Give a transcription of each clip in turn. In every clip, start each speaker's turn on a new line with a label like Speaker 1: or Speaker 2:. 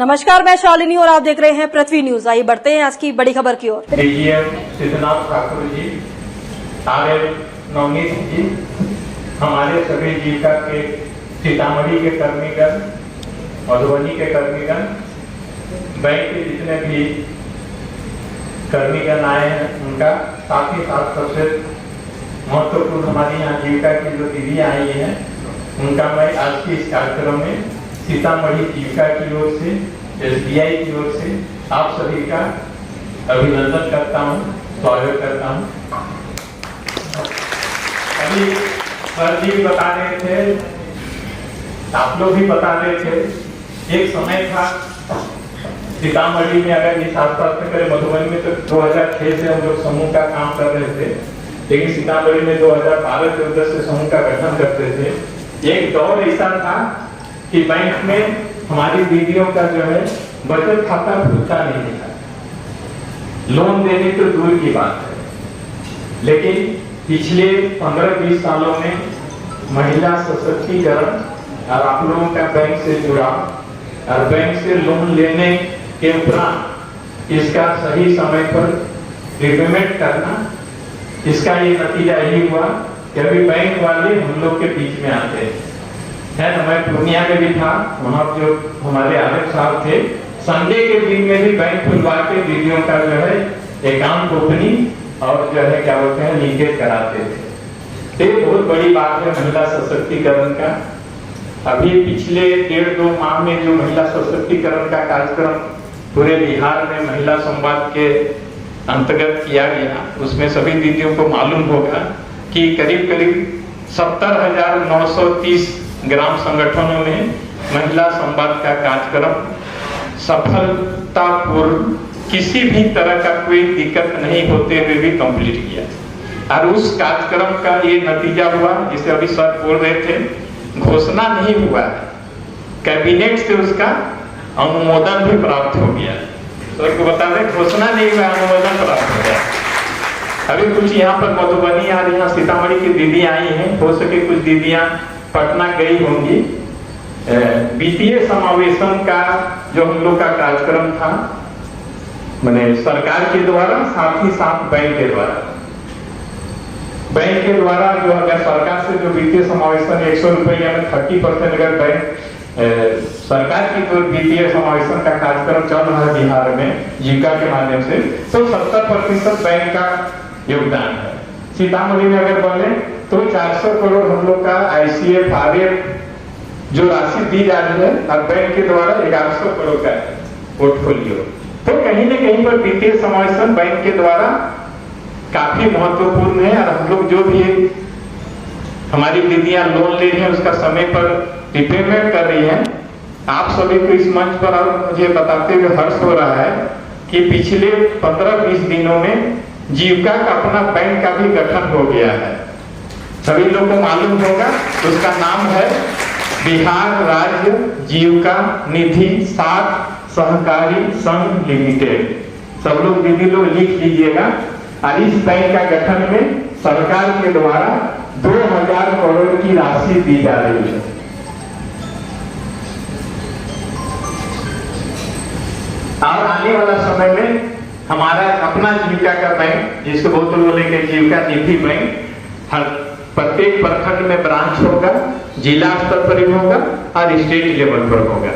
Speaker 1: नमस्कार, मैं शालिनी और आप देख रहे हैं पृथ्वी न्यूज। आइए बढ़ते हैं आज की बड़ी खबर की ओर।
Speaker 2: डीजीएम सिद्धनाथ ठाकुर जी, आरएम नवनीत जी, हमारे सभी जीविका के सीतामढ़ी के कर्मीगण, मधुबनी के कर्मीगण, बैंक के जितने भी कर्मीगण आए हैं उनका, साथ ही साथ सबसे महत्वपूर्ण हमारी यहाँ जीविका की जो दीदी आई है उनका मैं आज के इस कार्यक्रम में सीतामढ़ी जीविका की ओर से, एसबीआई की ओर से आप सभी का अभिनंदन करता हूँ, स्वागत करता हूँ। अभी सर जी बता रहे थे, आप लोग भी बता रहे थे, एक समय था सीतामढ़ी में, अगर इस आसपास में करें, मधुबनी में तो 2006 से हम लोग समूह का काम कर रहे थे, लेकिन सीतामढ़ी में 2012-14 से समूह का गठन करते थे। एक दौर ऐसा था कि बैंक में हमारी दीदियों का जो है बचत खाता खुलता नहीं था, लोन देने तो दूर की बात है। लेकिन पिछले 15-20 सालों में महिला सशक्तिकरण और आप लोगों का बैंक से जुड़ाव और बैंक से लोन लेने के उपरांत इसका सही समय पर रिपेमेंट करना, इसका ये नतीजा यही हुआ कि अभी बैंक वाले हम लोग के बीच में आते है ना। मैं पूर्णिया में भी था, वहां जो हमारे आरएफ साहब थे, संडे के दिन में भी बैंक खुलवा के दीदियों का जो है अकाउंट ओपनिंग और जो है क्या बोलते हैं लिंकेज कराते थे। ये बहुत बड़ी बात है महिला सशक्तिकरण का। अभी पिछले 1.5-2 माह में जो महिला सशक्तिकरण का कार्यक्रम पूरे बिहार में महिला संवाद के अंतर्गत किया गया, उसमें सभी दीदियों को मालूम होगा कि करीब 70,930 ग्राम संगठनों में महिला संवाद का कार्यक्रम सफलतापूर्व, किसी भी तरह का कोई दिक्कत नहीं होते हुए भी कंप्लीट किया। और उस कार्यक्रम का ये नतीजा हुआ, जिसे अभी सर बोल रहे थे, घोषणा नहीं हुआ है, कैबिनेट से उसका अनुमोदन भी प्राप्त हो गया। सर को बता दें, घोषणा नहीं हुआ, अनुमोदन प्राप्त हो गया। अभी कुछ यहाँ पर मधुबनी और यहाँ सीतामढ़ी की दीदी आई हैं, हो सके कुछ दीदियां पटना गई होंगी। वित्तीय समावेशन का जो हम लोग का कार्यक्रम था, मैंने सरकार के द्वारा, साथ ही साथ बैंक के द्वारा, बैंक के द्वारा जो अगर सरकार से जो वित्तीय समावेशन 100 रुपये में 30% अगर बैंक सरकार की जो वित्तीय समावेशन का कार्यक्रम चल रहा है बिहार में जीविका के माध्यम से, तो 70% बैंक का योगदान है। सीतामढ़ी में अगर बोले तो 400 करोड़ हम लोग का आईसीएफ आरएफ जो राशि दी जा रही है और बैंक के द्वारा 1100 करोड़ का पोर्टफोलियो। तो कहीं न कहीं पर वित्तीय समावेशन बैंक के द्वारा काफी महत्वपूर्ण है। और हम लोग जो भी हमारी दीदियां लोन ले रही हैं उसका समय पर रिपेमेंट कर रही है। आप सभी को इस मंच पर और मुझे बताते हुए हर्ष हो रहा है कि पिछले 15-20 दिनों में जीविका का अपना बैंक का भी गठन हो गया है। सभी लोग को मालूम होगा, उसका नाम है बिहार राज्य जीविका निधि साख सहकारी संघ लिमिटेड। सब लोग दीदी लोग लिख लीजिएगा। और इस बैंक का गठन में सरकार के द्वारा 2000 करोड़ की राशि दी जा रही है। और आने वाला समय में हमारा अपना जीविका का बैंक, जिसको बहुत लोग बोलेंगे जीविका निधि बैंक, हर प्रत्येक प्रखंड में ब्रांच होगा, जिला स्तर पर भी होगा और स्टेट लेवल पर होगा।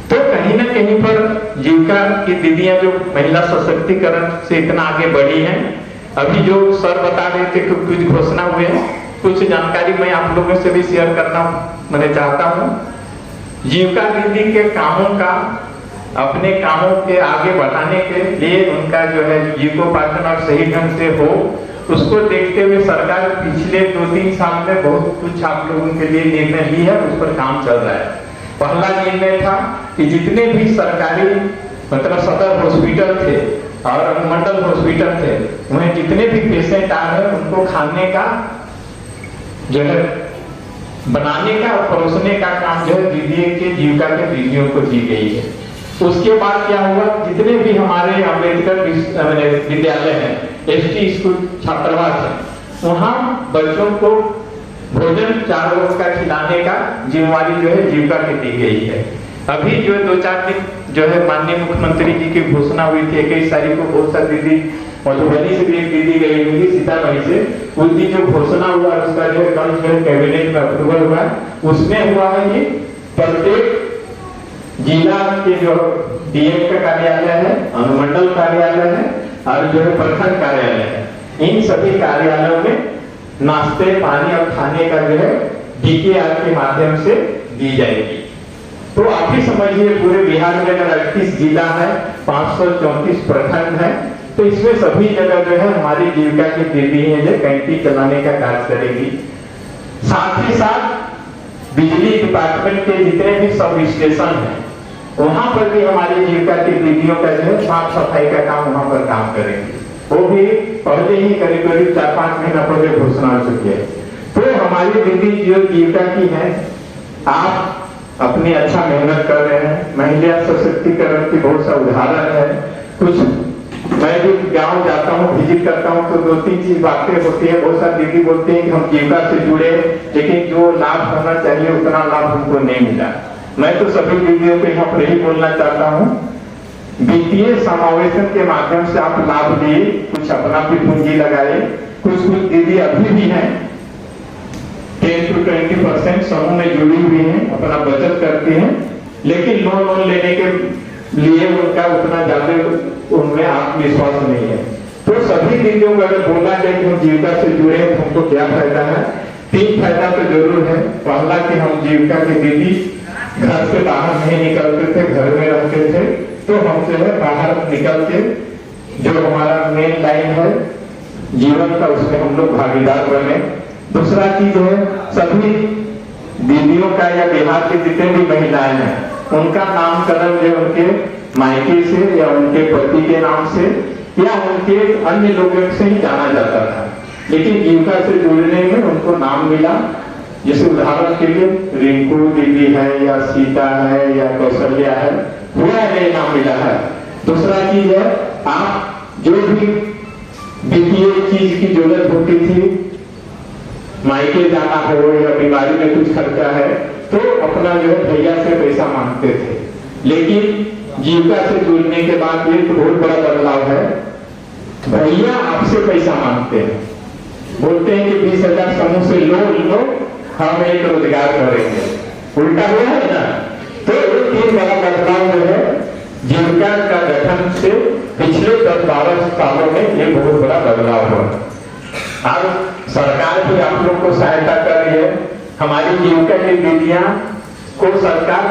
Speaker 2: तो कहीं ना कहीं पर जीविका की दीदियां जो महिला सशक्तिकरण से इतना आगे बढ़ी हैं। अभी जो सर बता रहे थे कि कुछ घोषणा हुए हैं, कुछ जानकारी मैं आप लोगों से भी शेयर करना मैं चाहता हूँ। जीविका दीदी के कामों का, अपने कामों के आगे बढ़ाने के लिए उनका जो है जीविकोपार्जन और सही ढंग से हो, उसको देखते हुए सरकार पिछले 2-3 साल में बहुत कुछ आप लोगों के लिए निर्णय ली है, उस पर काम चल रहा है। पहला निर्णय था कि जितने भी सरकारी मतलब सदर हॉस्पिटल थे और अनुमंडल हॉस्पिटल थे, उन्हें जितने भी पेशेंट आ रहे हैं उनको खाने का जो है बनाने का और परोसने का काम जो है दीदी के जीविका के दीदियों को दी गई है। उसके बाद क्या हुआ, जितने भी हमारे अम्बेडकर विद्यालय हैं, एसटी स्कूल छात्रावास है, वहां बच्चों को भोजन 4 वक्त का खिलाने का जिम्मेवारी जो है जीविका की दी गई है। अभी जो 2-4 दिन जो है माननीय मुख्यमंत्री जी की घोषणा हुई थी 21 तारीख को, बहुत सारी दीदी मधुबनी से भी एक दीदी गई हुई थी सीतामढ़ी से, उस दिन जो घोषणा हुआ उसका जो है कल जो है कैबिनेट में अप्रूवल हुआ, उसमें हुआ है कि प्रत्येक जिला के जो डीएम का कार्यालय है, अनुमंडल कार्यालय है और जो है प्रखंड कार्यालय है, इन सभी कार्यालयों में नाश्ते पानी और खाने का जो है डीकेआर के माध्यम से दी जाएगी। तो आप ही समझिए पूरे बिहार में अगर 38 जिला है, 534 प्रखंड है, तो इसमें सभी जगह जो है हमारी जीविका की दीदी है जो कैंटीन चलाने का कार्य करेगी। साथ ही साथ बिजली डिपार्टमेंट के जितने भी सब स्टेशन है वहां पर भी हमारी जीविका की दीदियों का जो है साफ सफाई का काम वहां पर काम करेंगे। वो भी पहले ही करीब 4-5 महीना पहले घोषणा हो चुकी है। तो हमारी दीदी जो जीविका की है, आप अपनी अच्छा मेहनत कर रहे हैं। महिला सशक्तिकरण की बहुत सा उदाहरण है। कुछ मैं भी गांव जाता हूँ, विजिट करता हूँ, तो 2-3 चीज बातें होती है। बहुत सारी दीदी बोलते हैं कि हम जीविका से जुड़े, लेकिन जो लाभ होना चाहिए उतना लाभ हमको नहीं मिला। मैं तो सभी दीदियों को यहाँ पर यही बोलना चाहता हूँ, वित्तीय समावेशन के माध्यम से आप लाभ लिए, कुछ अपना भी पूंजी लगाए। कुछ दीदी अभी भी हैं 10 to 20% समूह में जुड़ी हुई हैं, अपना बचत करती हैं, लेकिन लोन लेने के लिए उनका उतना ज्यादा उनमें आत्मविश्वास नहीं है। तो सभी दीदियों को अगर बोला जाए कि हम जीविका से जुड़े हैं तो हमको क्या फायदा है? 3 फायदा तो जरूर है। पहला कि हम जीविका की दीदी घर से बाहर नहीं निकलते थे, घर में रहते थे, तो हम जो है बाहर निकल के जो हमारा मेन लाइन है जीवन का, उसमें हम लोग भागीदार बने। दूसरा चीज है, सभी दीदियों का या बिहार के जितने भी महिलाएं हैं उनका नामकरण जो उनके मायके से या उनके पति के नाम से या उनके अन्य लोगों से ही जाना जाता था, लेकिन जीविका से जुड़ने में उनको नाम मिला। जैसे उदाहरण के लिए रिंकू दीदी है या सीता है या कौशल्या है, पूरा ये नाम मिला है। दूसरा चीज है, आप जो भी वित्तीय चीज की जरूरत होती थी, मायके जाना हो या बीमारी में कुछ खर्चा है, तो अपना जो है भैया से पैसा मांगते थे। लेकिन जीविका से जुड़ने के बाद ये तो बहुत बड़ा बदलाव है, भैया आपसे पैसा मांगते हैं, बोलते हैं कि 20,000 समूह से लो, हम एक रोजगार करेंगे। उल्टा हुआ है ना? तो एक बड़ा बदलाव जो है जीविका का गठन से पिछले 10-12 सालों में ये बहुत बड़ा बदलाव हुआ। अब सरकार भी आप लोग को सहायता कर रही है। हमारी जीविका की दीदियां को सरकार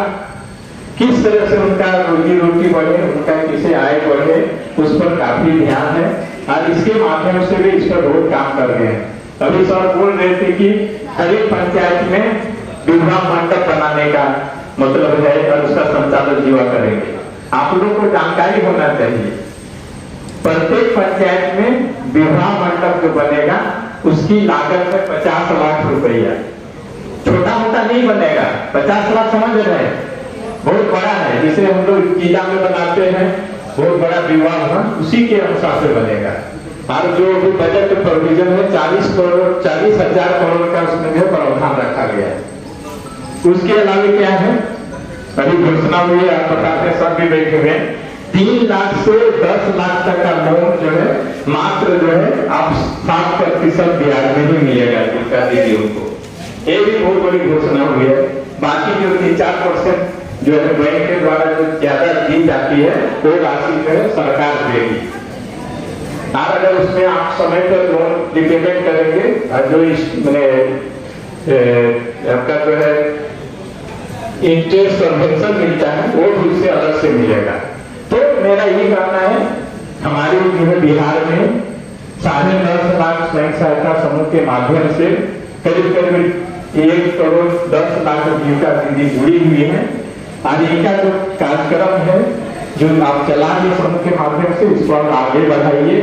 Speaker 2: किस तरह से उनका रोजी रोटी बढ़े, उनका किसे आय बढ़े, उस पर काफी ध्यान है और इसके माध्यम से भी इस पर बहुत काम कर रहे हैं। अभी सर बोल रहे थे कि हर एक पंचायत में विवाह मंडप बनाने का मतलब है और उसका संचालन जीवा करेंगे। आप लोग को जानकारी होना चाहिए, प्रत्येक पंचायत में विवाह मंडप जो बनेगा उसकी लागत है 50 लाख रुपया। छोटा मोटा नहीं बनेगा, 50 लाख समझ रहे हैं, बहुत बड़ा है। जिसे हम लोग जिला में बनाते हैं बहुत बड़ा विवाह है, उसी के अनुसार से बनेगा। और जो भी बजट प्रोविजन है 40,000 करोड़ का उसमें जो प्रावधान रखा गया है। उसके अलावा क्या है, अभी घोषणा हुई है, आप बताते हैं, सब भी बैठे हुए, 3 लाख से 10 लाख तक का लोन जो है मात्र जो है आप 7% ब्याज में ही मिलेगा जीविका दीदियों को। ये भी बहुत बड़ी घोषणा हुई है। बाकी जो 3-4% जो है बैंक के द्वारा जो ज्यादा दी जाती है वो राशि जो है सरकार देगी। और अगर उसमें आप समय पर लोन रिपेमेंट करेंगे और जो आपका जो है इंटरेस्ट सबवेंशन मिलता है वो भी उससे अलग से मिलेगा। तो मेरा ये कहना है, हमारे जो है बिहार में 10.5 लाख स्वयं सहायता समूह के माध्यम से करीब 1 करोड़ 10 लाख जीविका दीदी जुड़ी हुई है। और इनका जो कार्यक्रम है जो आप चलाएंगे समूह के माध्यम से, इसको आप आगे बढ़ाइए,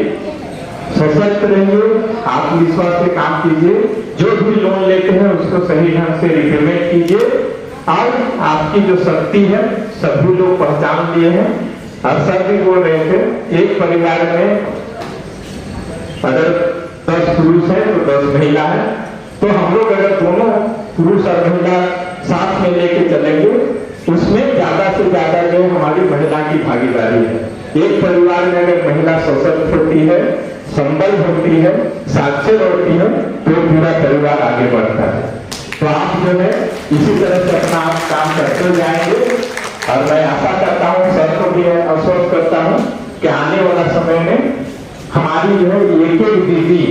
Speaker 2: सशक्त रहिए, आत्मविश्वास से काम कीजिए, जो भी लोन लेते हैं उसको सही ढंग से रिपेमेंट कीजिए। और आपकी जो शक्ति है सभी लोग पहचान लिए हैं। और सर भी बोल रहे थे, एक परिवार में अगर 10 पुरुष है तो 10 महिला है, तो हम लोग अगर दोनों पुरुष और महिला साथ में लेके चलेंगे उसमें ज्यादा से ज्यादा जो हमारी महिला की भागीदारी है। एक परिवार में अगर महिला सशक्त होती है, संबल होती है, साक्षर होती है, तो पूरा परिवार आगे बढ़ता है। तो आप जो है इसी तरह से अपना काम करते जाएंगे और मैं आशा करता हूँ, सर को भी आश्वस्त करता हूँ कि आने वाला समय में हमारी जो है एक एक दीदी,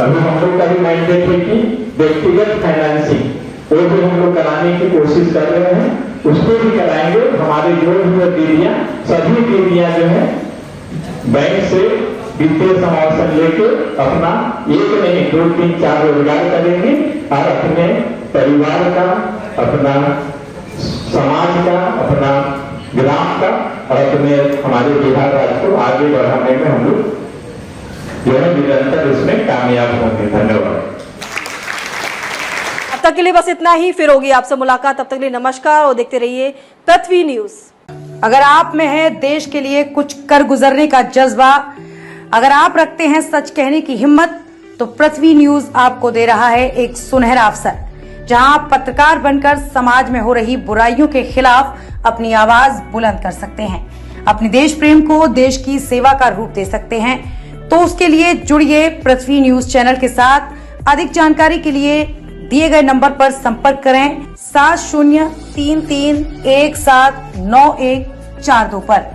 Speaker 2: अभी हम लोग का भी मैंडेट है कि व्यक्तिगत फाइनेंसिंग वो भी हम लोग कराने की कोशिश कर रहे हैं, उसको भी कराएंगे। हमारे जो भी दीदियां, सभी दीदियां जो है बैंक से वित्तीय समावेशन लेके अपना एक नहीं 2, 3, 4 रोजगार करेंगे और अपने परिवार का, अपना समाज का, अपना ग्राम का और अपने हमारे बिहार राज्य को आगे बढ़ाने में हम लोग जो है निरंतर इसमें कामयाब होंगे। धन्यवाद।
Speaker 1: अब तक के लिए बस इतना ही, फिर होगी आपसे मुलाकात। तब तक के लिए नमस्कार और देखते रहिए पृथ्वी न्यूज।
Speaker 3: अगर आप में है देश के लिए कुछ कर गुजरने का जज्बा, अगर आप रखते हैं सच कहने की हिम्मत, तो पृथ्वी न्यूज आपको दे रहा है एक सुनहरा अवसर, जहां आप पत्रकार बनकर समाज में हो रही बुराइयों के खिलाफ अपनी आवाज बुलंद कर सकते हैं, अपने देश प्रेम को देश की सेवा का रूप दे सकते हैं। तो उसके लिए जुड़िए पृथ्वी न्यूज चैनल के साथ। अधिक जानकारी के लिए दिए गए नंबर पर संपर्क करें 7033179142 पर।